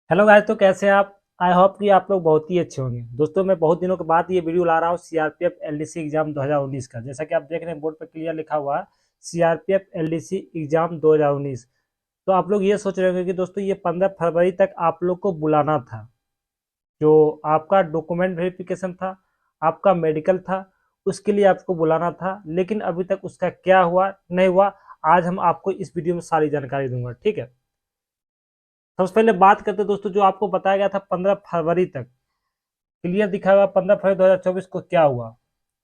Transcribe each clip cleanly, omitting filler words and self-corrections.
Hello guys, तो कैसे हैं आप। आई होप कि आप लोग बहुत ही अच्छे होंगे। दोस्तों, मैं बहुत दिनों के बाद ये वीडियो ला रहा हूँ सीआरपीएफ एलडीसी एग्जाम 2019 का। जैसा कि आप देख रहे हैं बोर्ड पर क्लियर लिखा हुआ है सीआरपीएफ एलडीसी एग्जाम 2019। तो आप लोग ये सोच रहे होंगे कि दोस्तों ये 15 फरवरी तक आप लोग को बुलाना था। जो आपका डॉक्यूमेंट वेरिफिकेशन था, आपका मेडिकल था, उसके लिए आपको बुलाना था, लेकिन अभी तक उसका क्या हुआ नहीं हुआ, आज हम आपको इस वीडियो में सारी जानकारी दूंगा। ठीक है, सबसे पहले बात करते हैं दोस्तों, जो आपको बताया गया था 15 फरवरी तक क्लियर दिखा हुआ 15 फरवरी 2024 को क्या हुआ।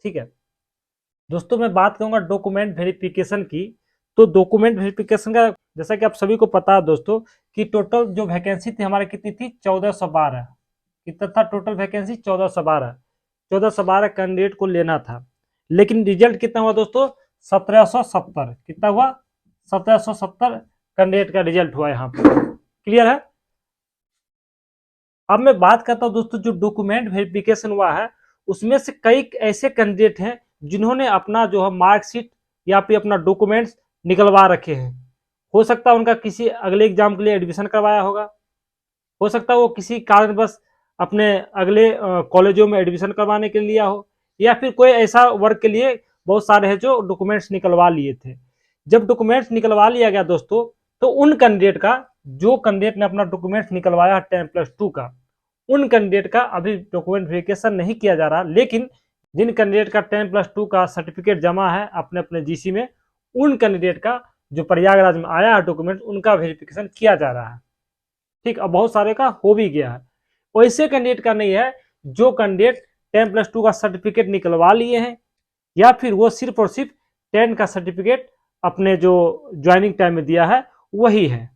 ठीक है दोस्तों, मैं बात करूंगा डॉक्यूमेंट वेरिफिकेशन की। तो डॉक्यूमेंट वेरिफिकेशन का जैसा कि आप सभी को पता है दोस्तों कि टोटल जो वैकेंसी थी हमारी कितनी थी, 1412। कितना था टोटल वैकेंसी, 1412। 1412 कैंडिडेट को लेना था, लेकिन रिजल्ट कितना हुआ दोस्तों, 1770। कितना हुआ, 1770 कैंडिडेट का रिजल्ट हुआ यहाँ पे। क्लियर है। अब मैं बात करता हूं दोस्तों, जो डॉक्यूमेंट वेरिफिकेशन हुआ है उसमें से कई ऐसे कैंडिडेट हैं जिन्होंने अपना जो है मार्कशीट या फिर अपना डॉक्यूमेंट्स निकलवा रखे हैं। हो सकता है उनका किसी अगले एग्जाम के लिए एडमिशन करवाया होगा, हो सकता है वो किसी कारणवश अपने अगले कॉलेजों में एडमिशन करवाने के लिए लिया हो, या फिर कोई ऐसा वर्क के लिए बहुत सारे हैं जो डॉक्यूमेंट्स निकलवा लिए थे। जब डॉक्यूमेंट्स निकलवा लिया गया दोस्तों, तो उन कैंडिडेट का, जो कैंडिडेट ने अपना डॉक्यूमेंट्स निकलवाया 10+2 का, उन कैंडिडेट का अभी डॉक्यूमेंट वेरिफिकेशन नहीं किया जा रहा। लेकिन जिन कैंडिडेट का 10+2 का सर्टिफिकेट जमा है अपने अपने जीसी में, उन कैंडिडेट का जो प्रयागराज में आया है डॉक्यूमेंट, उनका वेरिफिकेशन किया जा रहा है। ठीक, अब बहुत सारे का हो भी गया है। वैसे कैंडिडेट का नहीं है जो कैंडिडेट 10+2 का सर्टिफिकेट निकलवा लिए हैं, या फिर वो सिर्फ और सिर्फ 10 का सर्टिफिकेट अपने जो ज्वाइनिंग टाइम में दिया है वही है।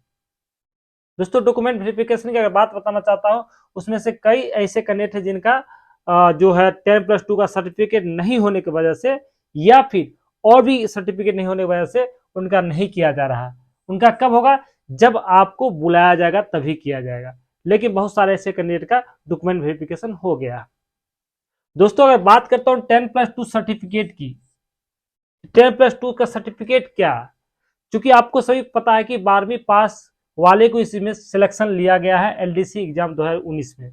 दोस्तों, डॉक्यूमेंट वेरिफिकेशन की अगर बात बताना चाहता हूं, उसमें से कई ऐसे कैंडिडेट हैं जिनका जो है 10+2 का सर्टिफिकेट नहीं होने की वजह से, या फिर और भी सर्टिफिकेट नहीं होने की वजह से उनका नहीं किया जा रहा। उनका कब होगा, जब आपको बुलाया जाएगा तभी किया जाएगा। लेकिन बहुत सारे ऐसे कैंडिडेट का डॉक्यूमेंट वेरिफिकेशन हो गया। दोस्तों, अगर बात करता हूँ 10+2 सर्टिफिकेट की, 10+2 का सर्टिफिकेट क्या, क्योंकि आपको सभी पता है कि 12वीं पास वाले को इसमें सिलेक्शन लिया गया है एलडीसी एग्जाम 2019 में।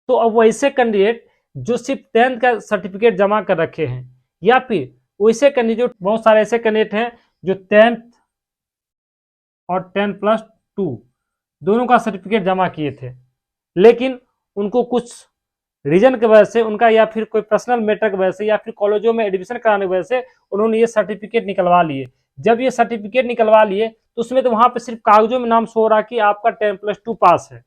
तो अब वैसे कैंडिडेट जो सिर्फ 10th का सर्टिफिकेट जमा कर रखे हैं, या फिर वैसे कैंडिडेट, बहुत सारे ऐसे कैंडिडेट हैं जो 10th और 10+2 दोनों का सर्टिफिकेट जमा किए थे, लेकिन उनको कुछ रीजन की वजह से, उनका या फिर कोई पर्सनल मैटर की वजह से, या फिर कॉलेजों में एडमिशन कराने की वजह से उन्होंने ये सर्टिफिकेट निकलवा लिए। जब ये सर्टिफिकेट निकलवा लिए तो उसमें तो वहां पे सिर्फ कागजों में नाम शो रहा कि आपका 10+2 पास है,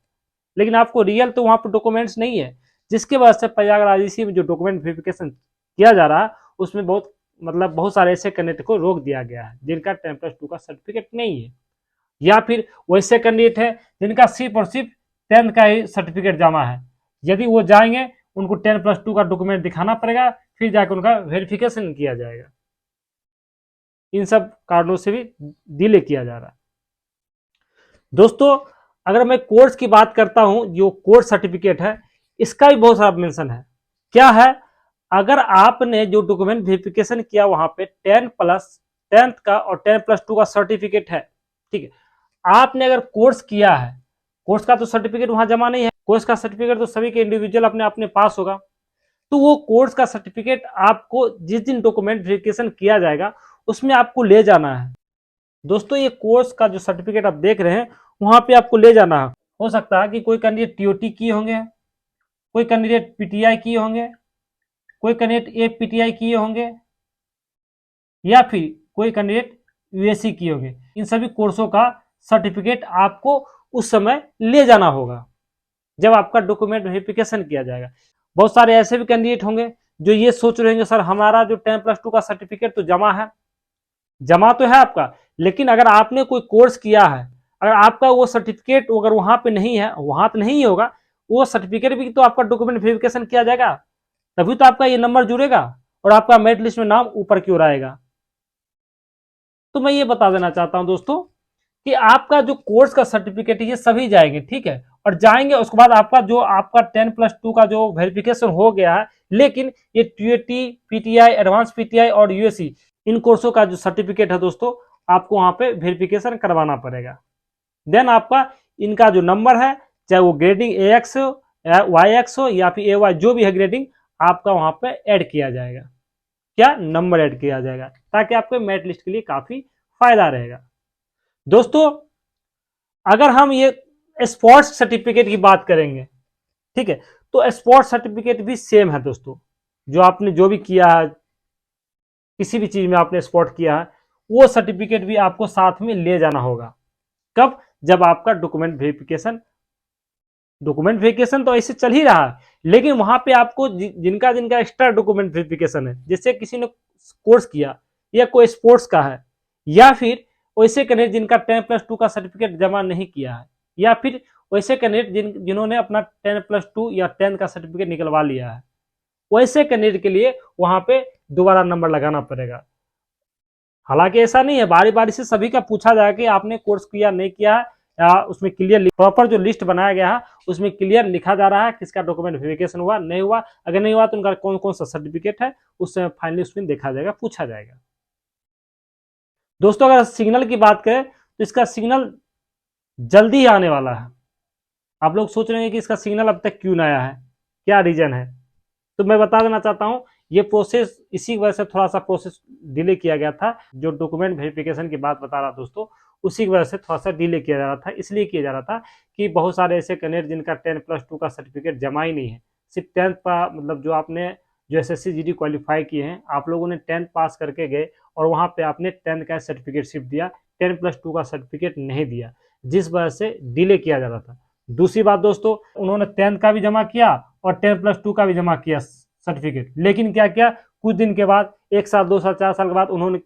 लेकिन आपको रियल तो वहां पर डॉक्यूमेंट्स नहीं है। जिसकी वजह से प्रयागराज में जो डॉक्यूमेंट वेरिफिकेशन किया जा रहा है उसमें बहुत सारे ऐसे कैंडिडेट को रोक दिया गया है जिनका 10+2 का सर्टिफिकेट नहीं है, या फिर वैसे कैंडिडेट है जिनका सिर्फ और सिर्फ 10th का ही सर्टिफिकेट जमा है। यदि वो जाएंगे, उनको 10+2 का डॉक्यूमेंट दिखाना पड़ेगा, फिर जाकर उनका वेरिफिकेशन किया जाएगा। इन सब कारणों से भी डिले किया जा रहा है। दोस्तों, अगर मैं कोर्स की बात करता हूं, जो कोर्स सर्टिफिकेट है इसका भी बहुत सारा मेंशन है। क्या है, अगर आपने जो डॉक्यूमेंट वेरिफिकेशन किया वहां पे 10th का और 10+2 का सर्टिफिकेट है, ठीक है, आपने अगर कोर्स किया है, कोर्स का तो सर्टिफिकेट वहां जमा नहीं है, कोर्स का सर्टिफिकेट तो सभी के इंडिविजुअल अपने अपने पास होगा। तो वो कोर्स का सर्टिफिकेट आपको जिस दिन डॉक्यूमेंट वेरिफिकेशन किया जाएगा उसमें आपको ले जाना है। दोस्तों, ये कोर्स का जो सर्टिफिकेट आप देख रहे हैं वहां पे आपको ले जाना है। हो सकता है कि कोई कैंडिडेट टीओटी किए होंगे, कोई कैंडिडेट पीटीआई किए होंगे, कोई कैंडिडेट एपीटीआई किए होंगे, या फिर कोई कैंडिडेट यूएससी किए होंगे। इन सभी कोर्सों का सर्टिफिकेट आपको उस समय ले जाना होगा जब आपका डॉक्यूमेंट वेरिफिकेशन किया जाएगा। बहुत सारे ऐसे भी कैंडिडेट होंगे जो ये सोच रहे होंगे, सर हमारा जो 10+2 का सर्टिफिकेट तो जमा है, जमा तो है आपका, लेकिन अगर आपने कोई कोर्स किया है, अगर आपका वो सर्टिफिकेट अगर वहां पे नहीं है, वहां तो नहीं होगा, वो सर्टिफिकेट भी तो आपका डॉक्यूमेंट वेरिफिकेशन किया जाएगा, तभी तो आपका ये नंबर जुड़ेगा और आपका मेरिट लिस्ट में नाम ऊपर की ओर आएगा। तो मैं ये बता देना चाहता हूं दोस्तों कि आपका जो कोर्स का सर्टिफिकेट है ये सभी जाएंगे, ठीक है, और जाएंगे उसके बाद आपका 10+2 का जो वेरिफिकेशन हो गया है, लेकिन ये टीएटी, पीटीआई, एडवांस पीटीआई और यूएससी, इन कोर्सों का जो सर्टिफिकेट है दोस्तों, आपको वहां पे वेरिफिकेशन करवाना पड़ेगा। देन आपका इनका जो नंबर है चाहे वो ग्रेडिंग AX हो, YX हो या फिर AY, जो भी है ग्रेडिंग आपका वहां पे ऐड किया जाएगा। क्या नंबर ऐड किया जाएगा, ताकि आपके मेरिट लिस्ट के लिए काफी फायदा रहेगा। दोस्तों अगर हम ये स्पोर्ट्स सर्टिफिकेट की बात करेंगे, ठीक है, तो स्पोर्ट्स सर्टिफिकेट भी सेम है दोस्तों। जो आपने जो भी किया है, किसी भी चीज में आपने स्पोर्ट किया है, वो सर्टिफिकेट भी आपको साथ में ले जाना होगा। कब? जब आपका डॉक्यूमेंट वेरिफिकेशन तो ऐसे चल ही रहा है, लेकिन वहां पे आपको जिनका जिनका एक्स्ट्रा डॉक्यूमेंट वेरिफिकेशन है, जैसे किसी ने कोर्स किया या कोई स्पोर्ट्स का है, या फिर वैसे कैंडिडेट जिनका 10+2 का सर्टिफिकेट जमा नहीं किया है, या फिर वैसे कैंडिडेट जिन्होंने अपना 10+2 या 10 का सर्टिफिकेट निकलवा लिया है, वैसे कैंडिडेट के लिए वहां पे दोबारा नंबर लगाना पड़ेगा। हालांकि ऐसा नहीं है, बारी बारी से सभी का पूछा जाएगा कि आपने कोर्स किया नहीं किया है, या उसमें क्लियर प्रॉपर जो लिस्ट बनाया गया है उसमें क्लियर लिखा जा रहा है किसका डॉक्यूमेंट वेरिफिकेशन हुआ नहीं हुआ। अगर नहीं हुआ तो उनका कौन कौन सा सर्टिफिकेट है उससे फाइनली उसमें देखा जाएगा, पूछा जाएगा। दोस्तों अगर सिग्नल की बात करें तो इसका सिग्नल जल्दी ही आने वाला है। आप लोग सोच रहे हैं कि इसका सिग्नल अब तक क्यों नहीं आया है, क्या रीजन है, तो मैं बता देना चाहता हूं ये प्रोसेस इसी वजह से थोड़ा सा प्रोसेस डिले किया गया था। जो डॉक्यूमेंट वेरिफिकेशन की बात बता रहा दोस्तों, उसी की वजह से थोड़ा सा डिले किया जा रहा था। इसलिए किया जा रहा था कि बहुत सारे ऐसे कैंडिडेट जिनका 10+2 का सर्टिफिकेट जमा ही नहीं है, सिर्फ 10th का, मतलब जो आपने जो SSC GD क्वालिफाई किए हैं, आप लोगों ने 10th पास करके गए और वहां पे आपने 10th का सर्टिफिकेट सिर्फ दिया, 10+2 का सर्टिफिकेट नहीं दिया, जिस वजह से डिले किया जा रहा था। दूसरी बात दोस्तों, उन्होंने 10th का भी जमा किया और 10+2 का भी जमा किया सर्टिफिकेट, लेकिन क्या किया, कुछ दिन के बाद, 1 साल 2 साल 4 साल के बाद उन्होंने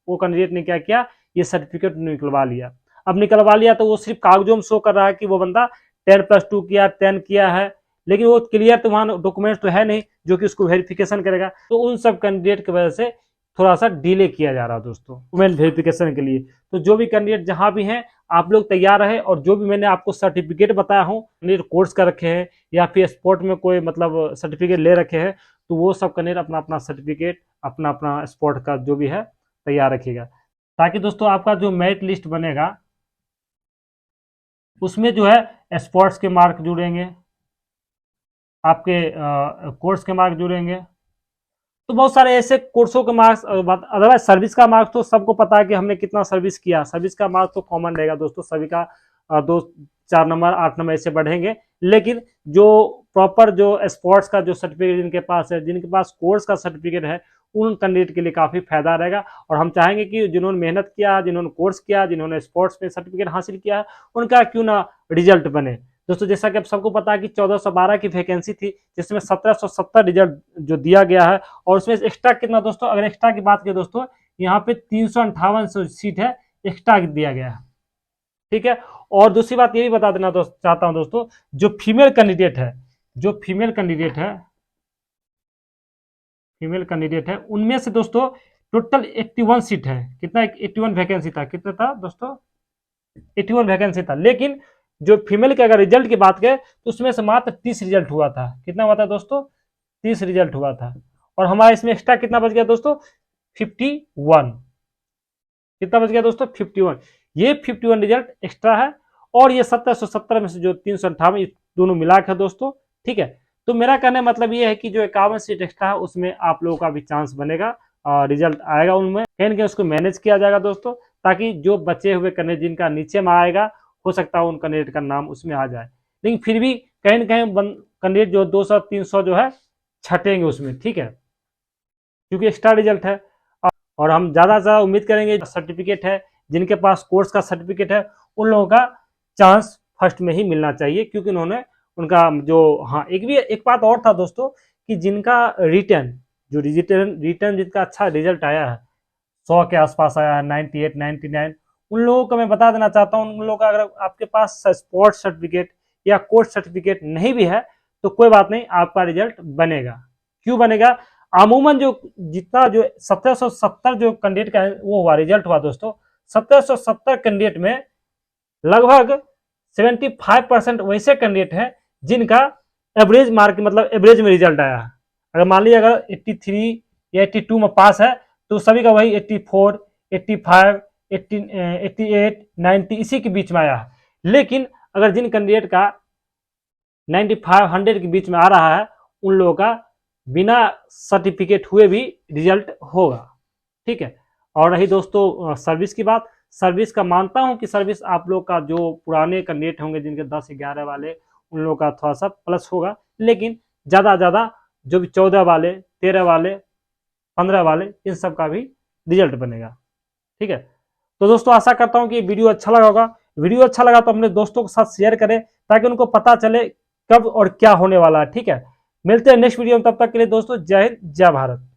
वो कैंडिडेट ने क्या किया, ये सर्टिफिकेट निकलवा लिया। अब निकलवा लिया तो वो सिर्फ कागजों में शो कर रहा है कि वो बंदा 10+2 किया, 10 किया है, लेकिन वो क्लियर तो वहां डॉक्यूमेंट तो है नहीं जो कि उसको वेरिफिकेशन करेगा। तो उन सब कैंडिडेट की वजह से थोड़ा सा डिले किया जा रहा है दोस्तों डॉक्यूमेंट वेरिफिकेशन के लिए। तो जो भी कैंडिडेट जहां भी हैं, आप लोग तैयार रहे, और जो भी मैंने आपको सर्टिफिकेट बताया हूँ, कैंडिडेट कोर्स कर रखे हैं या फिर स्पोर्ट में कोई मतलब सर्टिफिकेट ले रखे हैं, तो वो सब कैंडिडेट अपना अपना सर्टिफिकेट, अपना अपना स्पोर्ट का जो भी है तैयार रखिएगा, ताकि दोस्तों आपका जो मेरिट लिस्ट बनेगा उसमें जो है स्पोर्ट्स के मार्क जुड़ेंगे, आपके कोर्स के मार्क जुड़ेंगे। तो बहुत सारे ऐसे कोर्सों के मार्क्स, अदरवाइज सर्विस का मार्क्स तो सबको पता है कि हमने कितना सर्विस किया, सर्विस का मार्क्स तो कॉमन रहेगा दोस्तों, सभी का 2-4 नंबर 8 नंबर ऐसे बढ़ेंगे। लेकिन जो प्रॉपर जो स्पोर्ट्स का जो सर्टिफिकेट जिनके पास है, जिनके पास कोर्स का सर्टिफिकेट है, उन कैंडिडेट के लिए काफी फायदा रहेगा। और हम चाहेंगे कि जिन्होंने मेहनत किया, जिन्होंने कोर्स किया, जिन्होंने स्पोर्ट्स में सर्टिफिकेट हासिल किया है, उनका क्यों ना रिजल्ट बने। दोस्तों जैसा कि आप सबको पता है कि 1412 की वैकेंसी थी, जिसमें 1770 रिजल्ट जो दिया गया है, और उसमें एक्स्ट्रा कितना दोस्तों, अगर एक्स्ट्रा की बात करें दोस्तों, यहाँ पे 358 सीट है, एक्स्ट्रा दिया गया है, ठीक है। और दूसरी बात ये भी बता देना चाहता हूं दोस्तों, जो फीमेल कैंडिडेट है, जो फीमेल कैंडिडेट है, उनमें से दोस्तों टोटल 81 सीट है। कितना? 81 वैकेंसी था। कितना था दोस्तों? 81 वैकेंसी था। लेकिन जो फीमेल के अगर रिजल्ट की बात करें तो उसमें से मात्र 30 रिजल्ट हुआ था। कितना हुआ था दोस्तों? 30 रिजल्ट हुआ था। और हमारा इसमें एक्स्ट्रा कितना बच गया दोस्तों? 51। कितना बच गया दोस्तों? 51। ये 51 रिजल्ट एक्स्ट्रा है, और ये 1770 में से जो 358 दोनों मिला के दोस्तों, ठीक है। तो मेरा कहने मतलब ये है कि जो 51 सीट एक्स्ट्रा है उसमें आप लोगों का भी चांस बनेगा, और रिजल्ट आएगा, उनमें कहीं ना कहीं उसको मैनेज किया जाएगा दोस्तों, ताकि जो बचे हुए कैंडिडेट जिनका नीचे में आएगा, हो सकता है उन कैंडिडेट का नाम उसमें आ जाए, लेकिन फिर भी कहीं ना कहीं कैंडिडेट जो 200-300 जो है छटेंगे उसमें, ठीक है, क्योंकि एक्स्ट्रा रिजल्ट है। और हम ज़्यादा से ज़्यादा उम्मीद करेंगे सर्टिफिकेट है, जिनके पास कोर्स का सर्टिफिकेट है, उन लोगों का चांस फर्स्ट में ही मिलना चाहिए, क्योंकि उन्होंने उनका जो, हाँ एक बात और था दोस्तों, कि जिनका रिटर्न रिटर्न जिनका अच्छा रिजल्ट आया है, 100 के आसपास आया है, 98 99, उन लोगों को मैं बता देना चाहता हूँ, उन लोगों का अगर आपके पास स्पोर्ट्स सर्टिफिकेट या कोर्स सर्टिफिकेट नहीं भी है तो कोई बात नहीं, आपका रिजल्ट बनेगा। क्यों बनेगा? अमूमन जो जितना जो 1770 जो कैंडिडेट का वो हुआ रिजल्ट हुआ दोस्तों, 1770 कैंडिडेट में लगभग 75% वैसे कैंडिडेट हैं जिनका एवरेज मार्क, मतलब एवरेज में रिजल्ट आया है। अगर मान लीजिए अगर 83 या 82 में पास है, तो सभी का वही 84, 85, 88, 90 इसी के बीच में आया है। लेकिन अगर जिन कैंडिडेट का 9500 के बीच में आ रहा है, उन लोगों का बिना सर्टिफिकेट हुए भी रिजल्ट होगा। ठीक है। और रही दोस्तों सर्विस की बात, सर्विस का मानता हूं कि सर्विस आप लोग का जो पुराने कैंडिडेट होंगे जिनके 10-11 वाले, उन लोगों का थोड़ा सा प्लस होगा, लेकिन ज़्यादा जो भी 14 वाले, 13 वाले, 15 वाले, इन सब का भी रिजल्ट बनेगा। ठीक है। तो दोस्तों आशा करता हूं कि वीडियो अच्छा लगा होगा। वीडियो अच्छा लगा तो अपने दोस्तों के साथ शेयर करें ताकि उनको पता चले कब और क्या होने वाला है। ठीक है। मिलते हैं नेक्स्ट वीडियो में, तब तक के लिए दोस्तों जय हिंद, जय भारत।